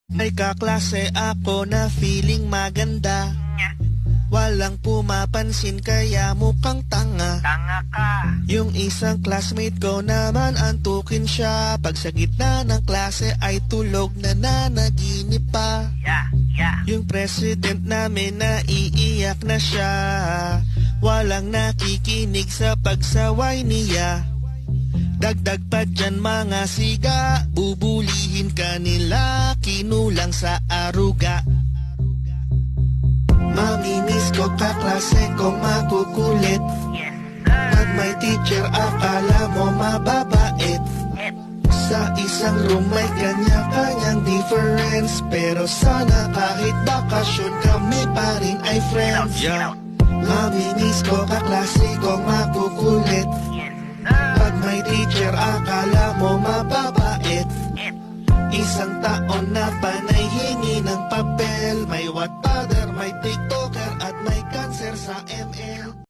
May kaklase ako na feeling maganda. Walang pumapansin kaya mukhang tanga. Tanga ka. Yung isang classmate ko naman antukin siya. Pag sa gitna ng klase ay tulog na nanaginip pa. Yung president namin naiiyak na siya. Walang nakikinig sa pagsaway niya. Dagdag pa dyan mga siga, bubulihin ka nila, kinulang sa aruga. Mamimiss ko kaklase kong makukulit. Pag may teacher akala mo mababait. Sa isang room may kanya-kanyang difference, pero sana kahit bakasyon kami pa rin ay friends. Mamimiss ko kaklase kong makukulit. Pag may teacher akala mo mababait. Isang taon na panay hingi ng papel. May Wattpadder, may TikToker at may cancer sa ML.